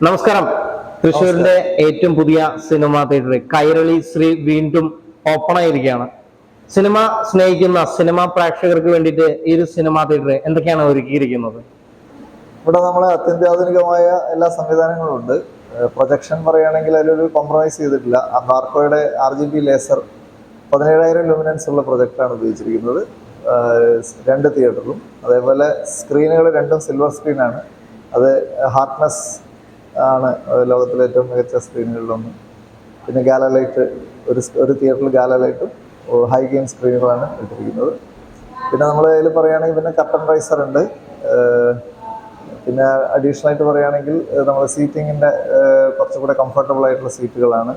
നമസ്കാരം. തൃശ്ശൂരിന്റെ ഏറ്റവും പുതിയ സിനിമാ തിയേറ്റർ കൈരളി ശ്രീ വീണ്ടും ഓപ്പൺ ആയിരിക്കുകയാണ്. സിനിമ സ്നേഹിക്കുന്ന സിനിമാ പ്രേക്ഷകർക്ക് വേണ്ടിയിട്ട് ഈ ഒരു സിനിമാ തിയേറ്റർ എന്തൊക്കെയാണ് ഒരുക്കിയിരിക്കുന്നത്? ഇവിടെ നമ്മൾ അത്യന്താധുനികമായ എല്ലാ സംവിധാനങ്ങളും ഉണ്ട്. പ്രൊജക്ഷൻ പറയുകയാണെങ്കിൽ അതിലൊരു കോംപ്രമൈസ് ചെയ്തിട്ടില്ല. ബാർക്കോയുടെ RGB ലേസർ 17,000 ലൂമിനൻസ് ഉള്ള പ്രൊജക്റ്റാണ് ഉപയോഗിച്ചിരിക്കുന്നത് 2 തിയേറ്ററിലും. അതേപോലെ സ്ക്രീനുകൾ രണ്ടും സിൽവർ സ്ക്രീനാണ്. അത് ഹാർട്ട്നെസ് ആണ് ലോകത്തിലെ ഏറ്റവും മികച്ച സ്ക്രീനുകളിലൊന്ന്. പിന്നെ ഗാലലൈറ്റ് ഒരു തിയേറ്ററിൽ ഗാലലൈറ്റും ഹൈ ഗെയിം സ്ക്രീനുകളാണ് ഇട്ടിരിക്കുന്നത്. പിന്നെ നമ്മൾ അതിൽ പറയുകയാണെങ്കിൽ പിന്നെ കർട്ടൻ റൈസർ ഉണ്ട്. പിന്നെ അഡീഷണൽ ആയിട്ട് പറയുകയാണെങ്കിൽ നമ്മൾ സീറ്റിങ്ങിൻ്റെ കുറച്ചുകൂടെ കംഫർട്ടബിൾ ആയിട്ടുള്ള സീറ്റുകളാണ്.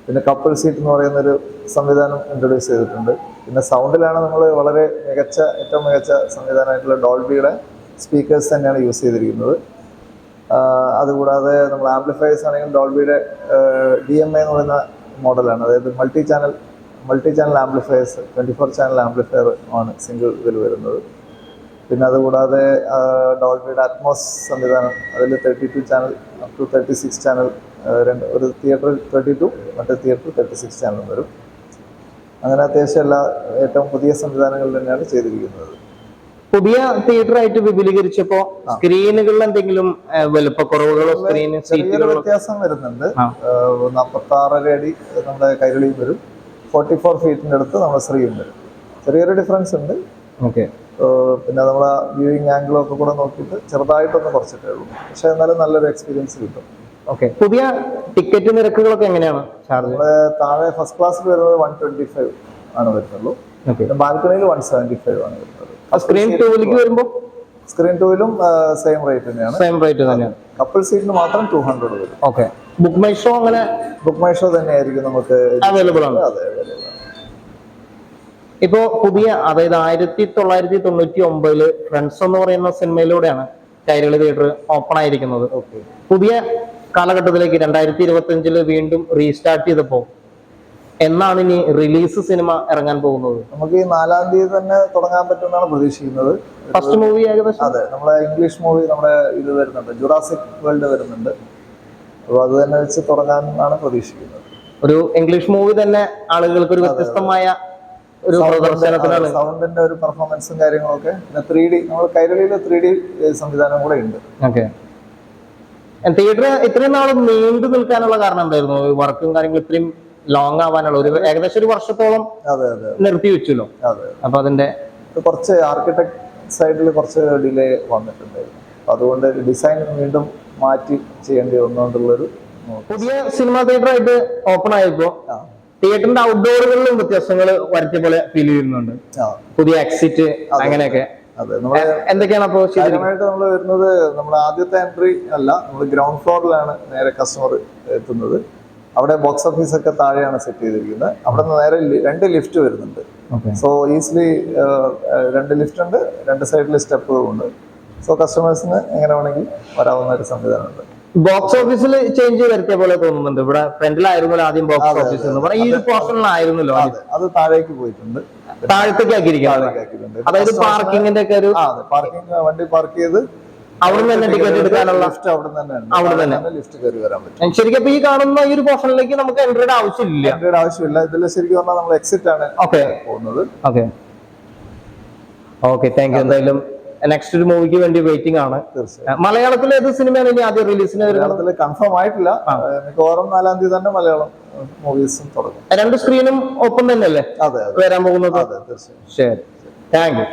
പിന്നെ കപ്പിൾ സീറ്റ് എന്ന് പറയുന്നൊരു സംവിധാനം ഇൻട്രൊഡ്യൂസ് ചെയ്തിട്ടുണ്ട്. പിന്നെ സൗണ്ടിലാണ് നമ്മൾ വളരെ ഏറ്റവും മികച്ച സംവിധാനമായിട്ടുള്ള ഡോൾബിയുടെ സ്പീക്കേഴ്സ് തന്നെയാണ് യൂസ് ചെയ്തിരിക്കുന്നത്. അതുകൂടാതെ നമ്മൾ ആംപ്ലിഫയേഴ്സ് ആണെങ്കിൽ ഡോൾബിയുടെ DMA എന്ന് പറയുന്ന മോഡലാണ്. അതായത് multi channel amplifiers 24 channel amplifier ആണ് സിംഗിൾ ഇതിൽ വരുന്നത്. പിന്നെ അതുകൂടാതെ ഡോൾബിയുടെ അറ്റ്മോസ് സംവിധാനം, അതിൽ 32 ചാനൽ അപ് ടു 36 ചാനൽ, ഒരു തിയേറ്ററിൽ 32 മറ്റേ തിയേറ്ററിൽ 36 ചാനൽ വരും. അങ്ങനെ അത്യാവശ്യം ഏറ്റവും പുതിയ സംവിധാനങ്ങൾ തന്നെയാണ് ചെയ്തിരിക്കുന്നത്. പുതിയ തിയേറ്റർ ആയിട്ട് വിപുലീകരിച്ചപ്പോ സ്ക്രീനുകളിൽ എന്തെങ്കിലും വലുപ്പക്കുറവുകളോ ചെറിയൊരു വ്യത്യാസം വരുന്നുണ്ട്. 46.5 അടി നമ്മുടെ കൈരളിയും വരും, 44 ഫീറ്റിന്റെ അടുത്ത് നമ്മുടെ ശ്രീയും വരും. ചെറിയൊരു ഡിഫറൻസ് ഉണ്ട്. ഓക്കെ. പിന്നെ നമ്മളെ വ്യൂയിങ് ആംഗിളും ഒക്കെ കൂടെ നോക്കിയിട്ട് ചെറുതായിട്ടൊന്ന് കുറച്ചിട്ടേ ഉള്ളൂ. പക്ഷെ എന്നാലും നല്ലൊരു എക്സ്പീരിയൻസ് കിട്ടും. ഓക്കെ. പുതിയ ടിക്കറ്റ് നിരക്കുകളൊക്കെ എങ്ങനെയാണ് ചാർജ്? നമ്മള് താഴെ ഫസ്റ്റ് ക്ലാസ്സിൽ വരുന്നത് 125 ആണ് വരുന്നുള്ളൂ. ബാൽക്കണിയിൽ 175 ആണ് വരുന്നത്. സ്ക്രീൻ 2 വരുമ്പോൾ സ്ക്രീൻ 2 സെയിം റേറ്റ് തന്നെയാണ്. കപ്പിൾ സീറ്റിന് മാത്രം 200 വരും. ഓക്കെ. ബുക്ക് മൈ ഷോ തന്നെയായിരിക്കും നമുക്ക് അവൈലബിൾ ആണ്. ഇപ്പോ പുതിയ, അതായത് 1999 ഫ്രണ്ട്സ് എന്ന് പറയുന്ന സിനിമയിലൂടെയാണ് കൈരളി തിയേറ്റർ ഓപ്പൺ ആയിരിക്കുന്നത്. പുതിയ കാലഘട്ടത്തിലേക്ക് 2025 വീണ്ടും റീസ്റ്റാർട്ട് ചെയ്തപ്പോ എന്നാണ് ഇനി റിലീസ് സിനിമ ഇറങ്ങാൻ പോകുന്നത്? നമുക്ക് ഈ 4-ാം തീയതി തന്നെ തുടങ്ങാൻ പറ്റുമെന്നാണ് പ്രതീക്ഷിക്കുന്നത്. ഫസ്റ്റ് മൂവി ഏകദേശം അതെ, നമ്മളെ ഇംഗ്ലീഷ് മൂവി നമ്മുടെ ഇത് വരുന്നുണ്ട്, ജുറാസിക് വേൾഡ് വരുന്നുണ്ട്. അപ്പോൾ അത് തന്നെ വെച്ച് തുടങ്ങാനാണ് പ്രതീക്ഷിക്കുന്നത്. ഒരു ഇംഗ്ലീഷ് മൂവി തന്നെ ആളുകൾക്ക് ഒരു വ്യത്യസ്തമായ ഒരു പ്രദർശനത്തിനാണ്. സൗണ്ടിന്റെ ഒരു പെർഫോമൻസും കാര്യങ്ങളൊക്കെ. പിന്നെ 3D നമ്മൾ കൈരളിയിലെ 3D സംവിധാനം കൂടെ ഉണ്ട്. ഓക്കെ. തിയേറ്റർ ഇത്രയും നാൾ നീണ്ടു നിൽക്കാനുള്ള കാരണം എന്തായിരുന്നു? വർക്കും കാര്യങ്ങളും ഇത്രയും ലോങ് ആവാനുള്ള ഒരു ഏകദേശം ഒരു വർഷത്തോളം നിർത്തി വെച്ചല്ലോ. അപ്പൊ അതിന്റെ കുറച്ച് ആർക്കിടെക്ട് സൈഡിൽ കുറച്ച് ഡിലേ വന്നിട്ടുണ്ടായിരുന്നു. അതുകൊണ്ട് ഡിസൈൻ വീണ്ടും മാറ്റി ചെയ്യേണ്ടി വന്നുകൊണ്ടുള്ളൊരു പുതിയ സിനിമാ തിയേറ്റർ ആയിട്ട് ഓപ്പൺ ആയപ്പോ തിയേറ്ററിന്റെ ഔട്ട്ഡോറുകളിലും വ്യത്യാസങ്ങൾ വരുത്തിയ പോലെ ഫീൽ ചെയ്യുന്നുണ്ട്. പുതിയ എക്സിറ്റ് അങ്ങനെയൊക്കെ എന്തൊക്കെയാണ് അപ്പോ? കാര്യമായിട്ട് നമ്മൾ വരുന്നത്, നമ്മുടെ ആദ്യത്തെ എൻട്രി അല്ല, നമ്മൾ ഗ്രൗണ്ട് ഫ്ലോറിലാണ് നേരെ കസ്റ്റമർ എത്തുന്നത്. അവിടെ ബോക്സ് ഓഫീസ് ഒക്കെ താഴെയാണ് സെറ്റ് ചെയ്തിരിക്കുന്നത്. അവിടെ നിന്ന് നേരെ 2 ലിഫ്റ്റ് വരുന്നുണ്ട്. സോ ഈസിലി 2 ലിഫ്റ്റ് ഉണ്ട്, 2 സൈഡിൽ സ്റ്റെപ്പുകളുണ്ട്. സോ കസ്റ്റമേഴ്സിന് എങ്ങനെ വേണമെങ്കിൽ വരാവുന്ന ഒരു സംവിധാനമുണ്ട്. ബോക്സ് ഓഫീസിൽ ചേഞ്ച് വരുത്തിയ പോലെ തോന്നുന്നുണ്ട്. ഇവിടെ ഫ്രണ്ടിലായിരുന്നല്ലോ ആദ്യം ബോക്സ് ഓഫീസ് എന്ന് പറഞ്ഞാൽ, ഈ ഒരു പോർഷനിലായിരുന്നല്ലോ. അത് താഴേക്ക് പോയിട്ടുണ്ട്, താഴത്തേക്ക് ആക്കിയിരിക്കുന്നത്. അതായത് പാർക്കിങ്ങിന്റെ ഒക്കെ ഒരു വണ്ടി പാർക്ക് ചെയ്ത് അവിടെ തന്നെ ടിക്കറ്റ് എടുക്കാനുള്ള ലിഫ്റ്റ് അവിടെ തന്നെ ലിഫ്റ്റ് കയറി വരാൻ പറ്റും. ശരിക്കും അപ്പൊ ഈ കാണുന്ന ഈ ഒരു പോർഷനിലേക്ക് നമുക്ക് എൻട്രിയുടെ ആവശ്യമില്ല. ഇതിൽ ശരിക്കും പറഞ്ഞാൽ നമ്മൾ എക്സിറ്റ് ആണ് പോകുന്നത്. Okay, thank you. എന്തായാലും നെക്സ്റ്റ് ഒരു മൂവിക്ക് വേണ്ടി വെയിറ്റിംഗ് ആണ്. മലയാളത്തിലെ ഏത് സിനിമയാണ് ഇനി ആദ്യം റിലീസിന്? മലയാളത്തിൽ കൺഫേം ആയിട്ടില്ല. മിക്കവാറും 4-ാം തീയതി തന്നെ മലയാളം മൂവീസും തുടങ്ങും. 2 സ്ക്രീനും ഓപ്പൺ തന്നെയല്ലേ വരാൻ പോകുന്നത്? തീർച്ചയായും. ശരി, താങ്ക് യു.